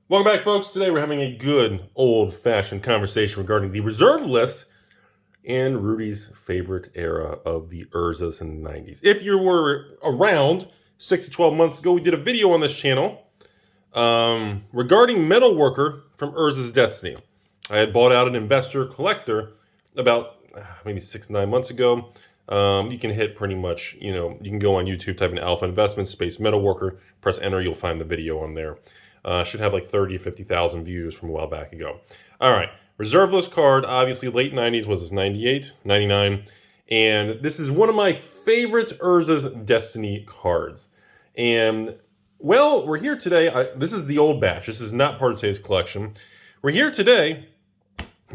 Welcome back, folks. Today we're having a good old-fashioned conversation regarding the reserve list and Rudy's favorite era of the Urzas in the 90s. If you were around 6 to 12 months ago, we did a video on this channel regarding Metalworker from Urza's Destiny. I had bought out an investor collector about maybe 6 to 9 months ago. You can hit pretty much, you can go on YouTube, type in Alpha Investments, space Metalworker, press enter, you'll find the video on there. Should have like 30 or 50,000 views from a while back ago. All right, reserve list card, obviously late 90s, was this 98, 99, and this is one of my favorite Urza's Destiny cards. And, well, we're here today. This is the old batch. This is not part of today's collection. We're here today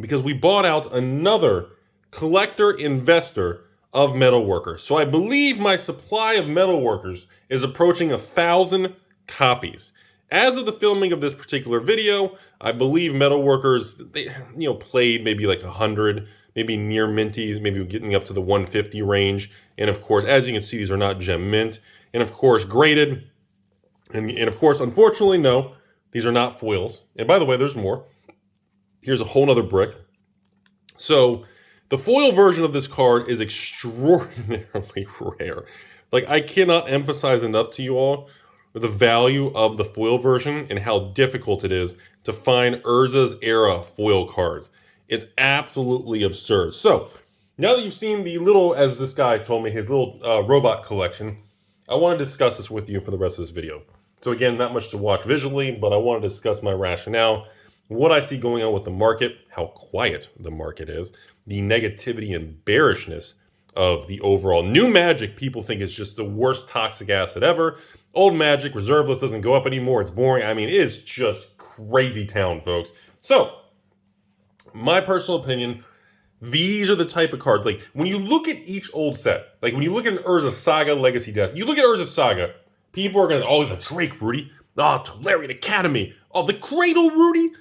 because we bought out another collector investor of Metalworkers. So I believe my supply of Metalworkers is approaching 1,000 copies. As of the filming of this particular video, I believe Metalworkers, they played maybe like 100, maybe near minties, maybe getting up to the 150 range. And of course, as you can see, these are not gem mint. And of course, graded. And of course, unfortunately, no, these are not foils. And by the way, there's more. Here's a whole nother brick. So the foil version of this card is extraordinarily rare. Like, I cannot emphasize enough to you all the value of the foil version and how difficult it is to find Urza's era foil cards. It's absolutely absurd. So, now that you've seen the little, as this guy told me, his little robot collection, I want to discuss this with you for the rest of this video. So again, not much to watch visually, but I want to discuss my rationale, what I see going on with the market, how quiet the market is, the negativity and bearishness of the overall new Magic. People think it's just the worst toxic asset ever. Old Magic, reserve list doesn't go up anymore. It's boring. I mean, it is just crazy town, folks. So, my personal opinion, these are the type of cards. Like, when you look at each old set, like when you look at an Urza Saga Legacy Death, you look at Urza Saga, people are going to, oh, the Drake Rudy, oh, Tolarian Academy, oh, the Cradle Rudy.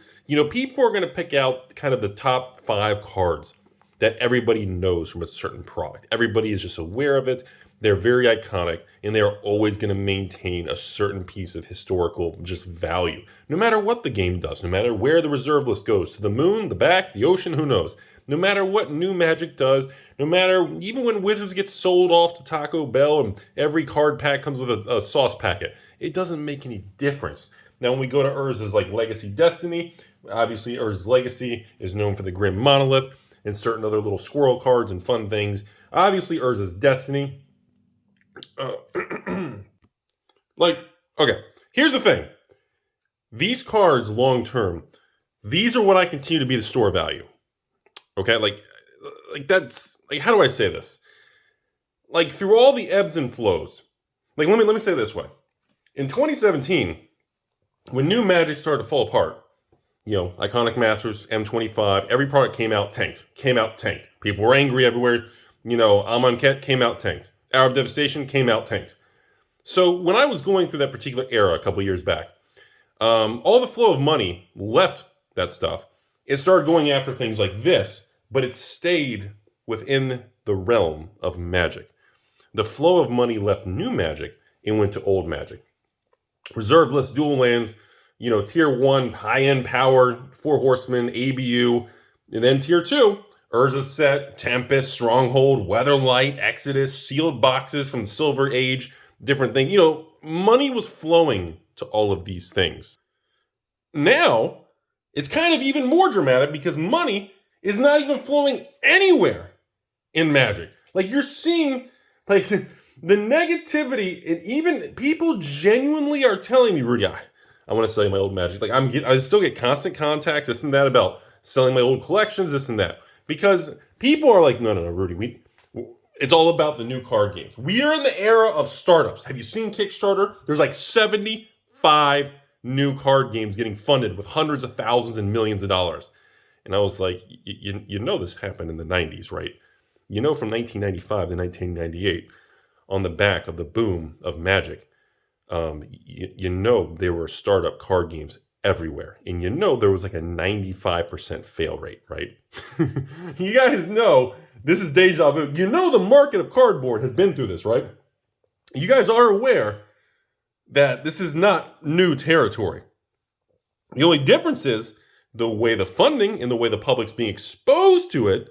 People are going to pick out kind of the top 5 cards that everybody knows from a certain product. Everybody is just aware of it. They're very iconic, and they're always going to maintain a certain piece of historical just value. No matter what the game does, no matter where the reserve list goes, to the moon, the back, the ocean, who knows. No matter what new Magic does, no matter, even when Wizards gets sold off to Taco Bell and every card pack comes with a sauce packet, it doesn't make any difference. Now, when we go to Urza's like Legacy Destiny, obviously Urza's Legacy is known for the Grim Monolith and certain other little squirrel cards and fun things. Obviously, Urza's Destiny. Okay, here's the thing. These cards, long term, these are what I continue to be the store value. Okay, like that's, like, how do I say this? Like, through all the ebbs and flows, like, let me say it this way. In 2017, when new Magic started to fall apart, Iconic Masters, M25, every product came out tanked. People were angry everywhere. Amonkhet came out tanked. Hour of Devastation came out tanked. So when I was going through that particular era a couple years back, all the flow of money left that stuff. It started going after things like this, but it stayed within the realm of Magic. The flow of money left new Magic and went to old Magic. Reserve list, dual lands, tier 1, high-end power, 4 horsemen, ABU, and then tier 2, Urza set, Tempest, Stronghold, Weatherlight, Exodus, sealed boxes from the Silver Age, different things. Money was flowing to all of these things. Now, it's kind of even more dramatic because money is not even flowing anywhere in Magic. Like, you're seeing, like, the negativity, and even people genuinely are telling me, Rudy, I want to sell you my old Magic. Like, I still get constant contacts, this and that, about selling my old collections, this and that. Because people are like, no, Rudy, it's all about the new card games. We are in the era of startups. Have you seen Kickstarter? There's like 75 new card games getting funded with hundreds of thousands and millions of dollars. And I was like, this happened in the 90s, right? From 1995 to 1998, on the back of the boom of Magic, there were startup card games everywhere. And there was like a 95% fail rate, right? You guys know, this is deja vu. The market of cardboard has been through this, right? You guys are aware that this is not new territory. The only difference is the way the funding and the way the public's being exposed to it,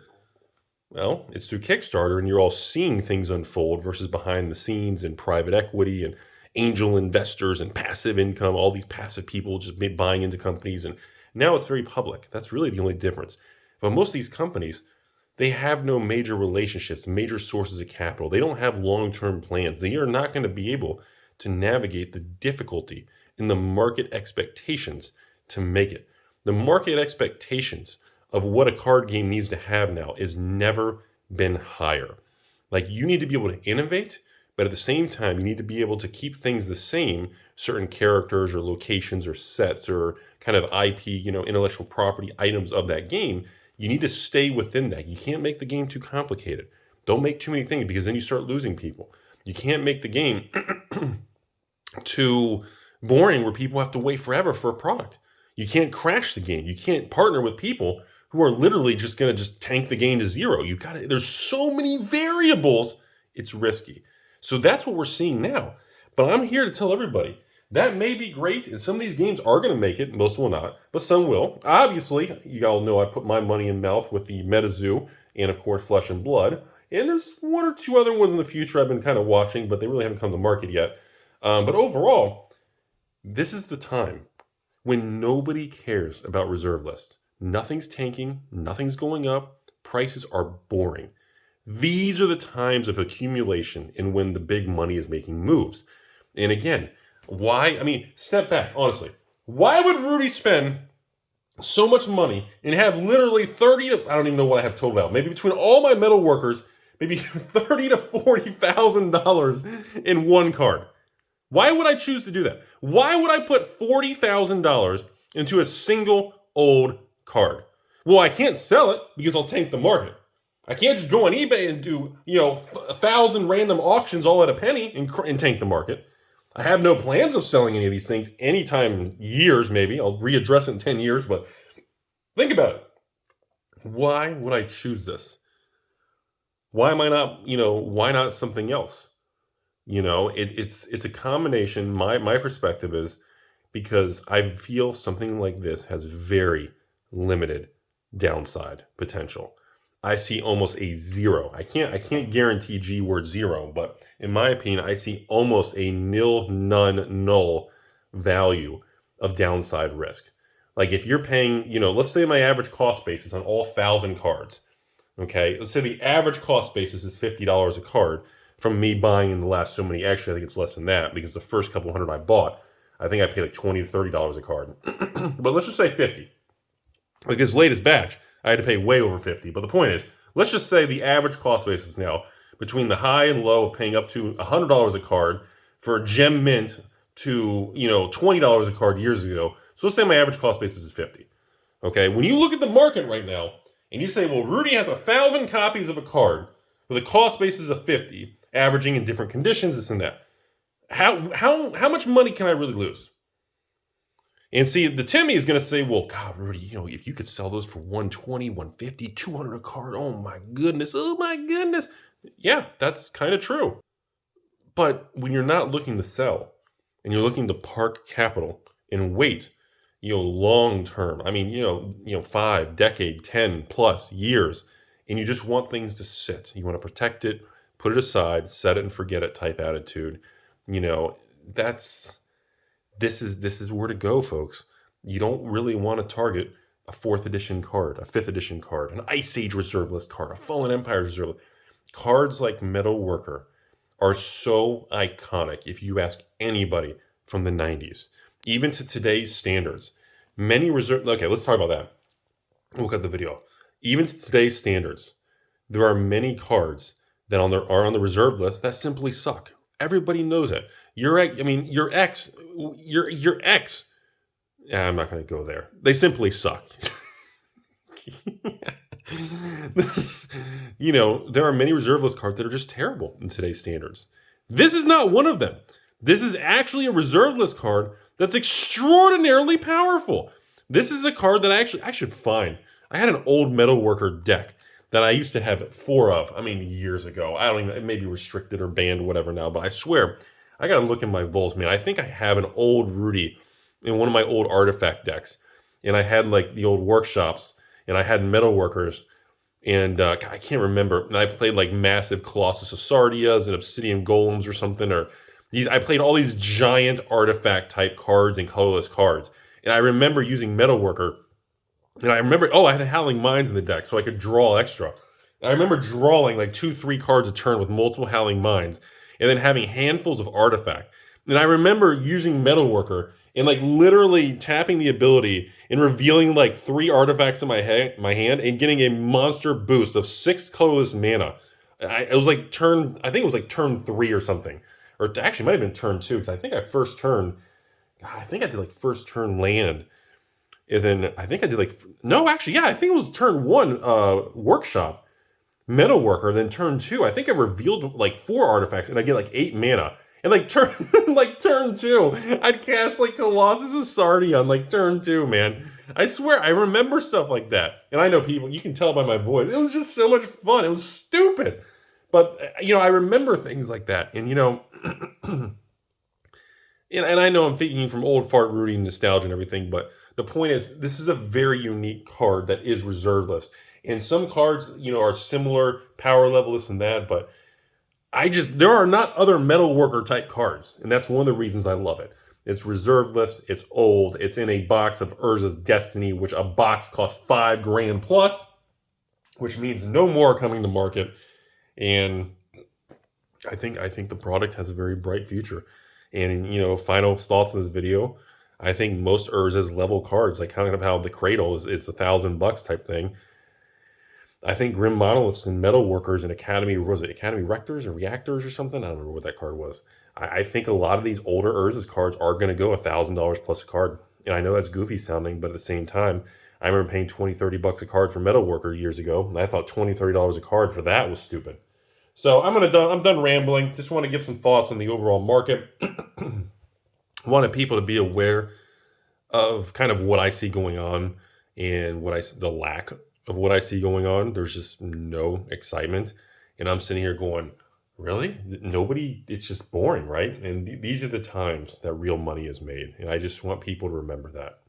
well, it's through Kickstarter, and you're all seeing things unfold versus behind the scenes and private equity and angel investors and passive income, all these passive people just buying into companies. And now it's very public. That's really the only difference. But most of these companies, they have no major relationships, major sources of capital. They don't have long-term plans. They are not going to be able to navigate the difficulty in the market expectations to make it. The market expectations of what a card game needs to have now is never been higher. Like, you need to be able to innovate, but at the same time, you need to be able to keep things the same, certain characters or locations or sets or kind of IP, intellectual property items of that game. You need to stay within that. You can't make the game too complicated. Don't make too many things, because then you start losing people. You can't make the game too boring where people have to wait forever for a product. You can't crash the game. You can't partner with people who are literally just going to just tank the game to zero. There's so many variables, it's risky. So that's what we're seeing now. But I'm here to tell everybody that may be great, and some of these games are going to make it. Most will not, but some will. Obviously, you all know I put my money in mouth with the MetaZoo and, of course, Flesh and Blood. And there's one or two other ones in the future I've been kind of watching, but they really haven't come to market yet. But overall, this is the time when nobody cares about reserve lists. Nothing's tanking, nothing's going up, prices are boring. These are the times of accumulation and when the big money is making moves. And again, why? I mean, step back, honestly. Why would Rudy spend so much money and have literally I don't even know what I have totaled out. Maybe between all my Metalworkers, maybe $30,000 to $40,000 in one card. Why would I choose to do that? Why would I put $40,000 into a single old card? Well, I can't sell it because I'll tank the market. I can't just go on eBay and do, 1,000 random auctions all at a penny and tank the market. I have no plans of selling any of these things anytime in years, maybe. I'll readdress it in 10 years, but think about it. Why would I choose this? Why am I not, why not something else? It's a combination. My perspective is because I feel something like this has very limited downside potential. I see almost a zero. I can't guarantee G word zero, but in my opinion, I see almost a null value of downside risk. Like, if you're paying, let's say my average cost basis on all 1,000 cards. Okay, let's say the average cost basis is $50 a card from me buying in the last so many. Actually, I think it's less than that, because the first couple hundred I bought, I think I paid like $20 to $30 a card. But let's just say 50. Like this latest batch, I had to pay way over 50. But the point is, let's just say the average cost basis now, between the high and low of paying up to $100 a card for a gem mint to, $20 a card years ago. So let's say my average cost basis is 50. Okay, when you look at the market right now, and you say, well, Rudy has 1,000 copies of a card with a cost basis of 50, averaging in different conditions, this and that. How much money can I really lose? And see, the Timmy is going to say, well, God, Rudy, if you could sell those for 120, 150, 200 a card, oh my goodness. Yeah, that's kind of true. But when you're not looking to sell and you're looking to park capital and wait, long term, 5 decade, 10 plus years, and you just want things to sit. You want to protect it, put it aside, set it and forget it type attitude. This is where to go, folks. You don't really want to target a 4th edition card, a 5th edition card, an Ice Age reserve list card, a Fallen Empire reserve list. Cards like Metalworker are so iconic if you ask anybody from the 90s, even to today's standards. Many reserve... Okay, let's talk about that. We'll cut the video. Even to today's standards, there are many cards that are on the reserve list that simply suck. Everybody knows it. Your ex. Yeah, I'm not going to go there. They simply suck. There are many reserve list cards that are just terrible in today's standards. This is not one of them. This is actually a reserve list card that's extraordinarily powerful. This is a card that I should find. I had an old Metalworker deck that I used to have 4 of. Years ago. I don't even, it may be restricted or banned, whatever now, but I swear, I got to look in my vaults, man. I think I have an old Rudy in one of my old artifact decks. And I had like the old workshops, and I had Metalworkers, and I can't remember. And I played like massive Colossus of Sardias and Obsidian Golems or something, or these. I played all these giant artifact type cards and colorless cards. And I remember using Metalworker, and I remember, I had Howling Mines in the deck, so I could draw extra. I remember drawing like 2-3 cards a turn with multiple Howling Mines, and then having handfuls of artifact. And I remember using Metalworker and like literally tapping the ability and revealing like 3 artifacts in my hand and getting a monster boost of 6 colorless mana. It was like I think it was like turn 3 or something. Or actually, it might have been turn 2, because I think I did like first turn land. And then I think I did like, no, actually, yeah, I think it was turn 1 workshop. Metalworker, then turn 2, I think I revealed like 4 artifacts, and I get like 8 mana. And like turn 2, I'd cast like Colossus of Sardia on like turn 2, man. I swear, I remember stuff like that. And I know people, you can tell by my voice, it was just so much fun. It was stupid. But, I remember things like that. And, and I know I'm thinking from old fart Rudy nostalgia and everything, but the point is, this is a very unique card that is reserveless. And some cards, are similar power level, this and that, but there are not other Metalworker type cards. And that's one of the reasons I love it. It's reserveless, it's old, it's in a box of Urza's Destiny, which a box costs $5,000 plus, which means no more coming to market. And I think the product has a very bright future. And, final thoughts on this video. I think most Urza's level cards, like kind of how the Cradle is $1,000 type thing. I think Grim Monoliths and Metalworkers and Academy Rectors or Reactors or something? I don't remember what that card was. I think a lot of these older Urza's cards are going to go $1,000 plus a card. And I know that's goofy sounding, but at the same time, I remember paying $20-$30 a card for Metalworker years ago. And I thought $20-$30 a card for that was stupid. So I'm done rambling. Just want to give some thoughts on the overall market. Wanted people to be aware of kind of what I see going on and the lack of what I see going on. There's just no excitement. And I'm sitting here going, really? It's just boring, right? And these are the times that real money is made. And I just want people to remember that.